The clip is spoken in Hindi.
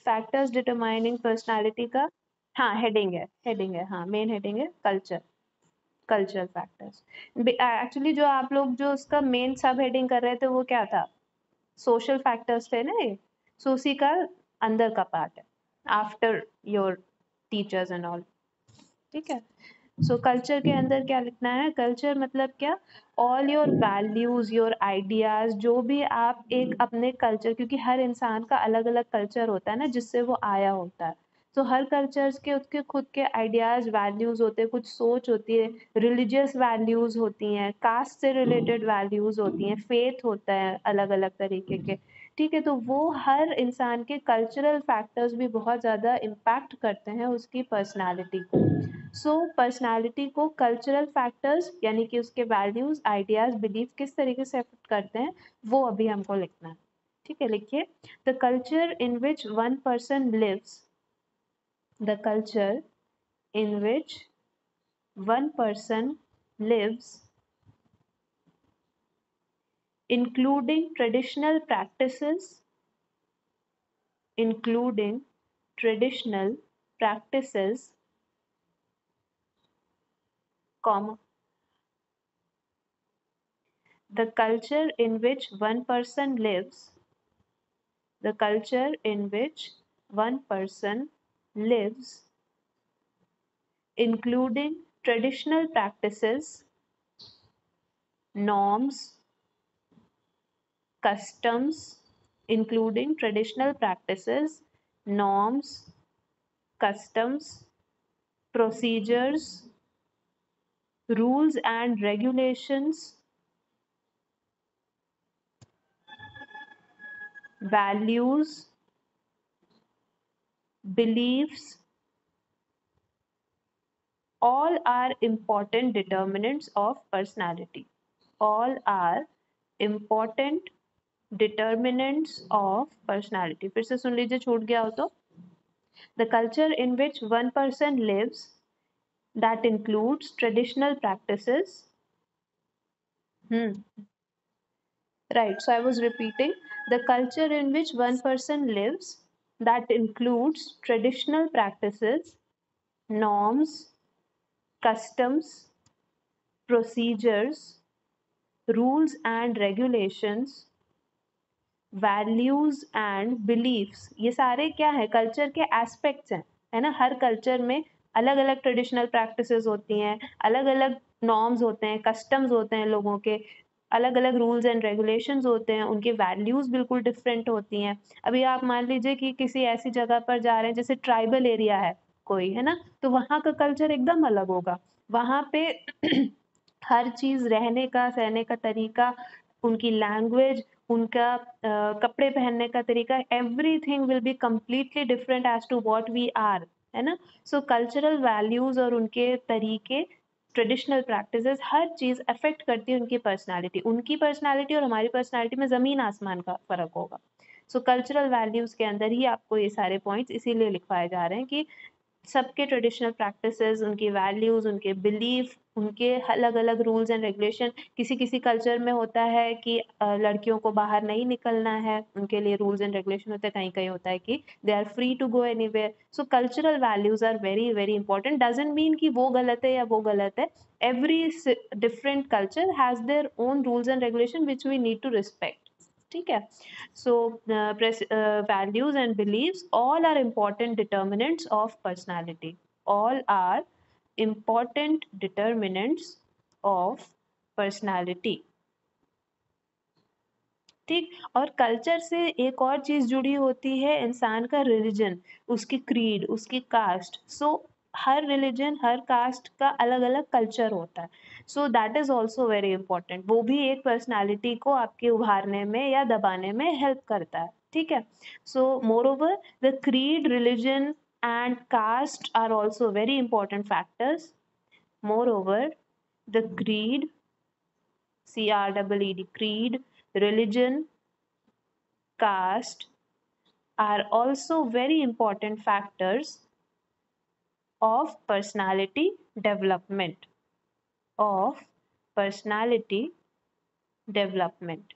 फैक्टर्स डिटरमाइनिंग पर्सनालिटी का, हाँ हेडिंग है, हाँ मेन हेडिंग है कल्चर, कल्चरल फैक्टर्स। एक्चुअली जो आप लोग जो उसका मेन सब हेडिंग कर रहे थे वो क्या था, सोशल फैक्टर्स थे ना ये, सो उसी का अंदर का पार्ट है, after your teachers and all, ठीक है। सो कल्चर के अंदर क्या लिखना है, कल्चर मतलब क्या, all your values, your ideas, जो भी आप एक अपने कल्चर, क्योंकि हर इंसान का अलग अलग कल्चर होता है ना जिससे वो आया होता है, तो हर कल्चर्स के उसके खुद के आइडियाज वैल्यूज होते हैं, कुछ सोच होती है, रिलीजियस वैल्यूज होती हैं, कास्ट से रिलेटेड वैल्यूज होती हैं, फेथ होता है अलग अलग तरीके के, ठीक है। तो वो हर इंसान के कल्चरल फैक्टर्स भी बहुत ज़्यादा इम्पैक्ट करते हैं उसकी पर्सनालिटी को। सो पर्सनालिटी को कल्चरल फैक्टर्स यानी कि उसके वैल्यूज, आइडियाज, बिलीफ किस तरीके से अफेक्ट करते हैं वो अभी हमको लिखना है, ठीक है। लिखिए, the culture in which one person lives, the culture in which one person lives, including traditional practices, including traditional practices, comma, the culture in which one person lives, the culture in which one person lives, including traditional practices, norms, customs, including traditional practices, norms, customs, procedures, rules and regulations, values, beliefs, all are important determinants of personality. All are important determinants of personality. फिर से सुन लीजिए, छूट गया हो तो, the culture in which one person lives, that includes traditional practices. Right, so I was repeating, the culture in which one person lives, that includes traditional practices, norms, customs, procedures, rules and regulations, values and beliefs, ये सारे क्या है, कल्चर के एस्पेक्ट्स हैं, है ना। हर कल्चर में अलग अलग ट्रेडिशनल प्रैक्टिसेस होती हैं, अलग अलग नॉर्म्स होते हैं, कस्टम्स होते हैं लोगों के, अलग अलग रूल्स एंड रेगुलेशंस होते हैं, उनकी वैल्यूज बिल्कुल डिफरेंट होती हैं। अभी आप मान लीजिए कि किसी ऐसी जगह पर जा रहे हैं जैसे ट्राइबल एरिया है कोई, है ना, तो वहाँ का कल्चर एकदम अलग होगा, वहाँ पे हर चीज, रहने का, सहने का तरीका, उनकी लैंग्वेज, उनका कपड़े पहनने का तरीका, everything will be completely different as to what we are, है ना। सो कल्चरल वैल्यूज और उनके तरीके, ट्रेडिशनल प्रैक्टिसेस, हर चीज अफेक्ट करती है उनकी पर्सनालिटी। उनकी पर्सनालिटी और हमारी पर्सनालिटी में जमीन आसमान का फर्क होगा। सो कल्चरल वैल्यूज के अंदर ही आपको ये सारे पॉइंट्स इसीलिए लिखवाए जा रहे हैं कि सबके ट्रेडिशनल प्रैक्टिसेस, उनकी वैल्यूज, उनके बिलीफ, उनके अलग अलग रूल्स एंड रेगुलेशन। किसी किसी कल्चर में होता है कि लड़कियों को बाहर नहीं निकलना है, उनके लिए रूल्स एंड रेगुलेशन होते हैं, कहीं कहीं होता है कि they are free to go anywhere. So cultural values are very very important, doesn't mean कि वो गलत है या वो गलत है, every different culture has their own rules and regulation which we need to respect, ठीक है। So values and beliefs all are important determinants of personality, all are important determinants of personality, ठीक। और कल्चर से एक और चीज जुड़ी होती है, इंसान का रिलीजन, उसकी क्रीड, उसकी कास्ट। सो हर रिलीजन, हर कास्ट का अलग अलग कल्चर होता है, so that is also very important. वो भी एक पर्सनालिटी को आपके उभारने में या दबाने में हेल्प करता है, ठीक है। So moreover, the creed, religion and caste are also very important factors. Moreover, the creed, CREED, creed, religion, caste are also very important factors of personality development, of personality development.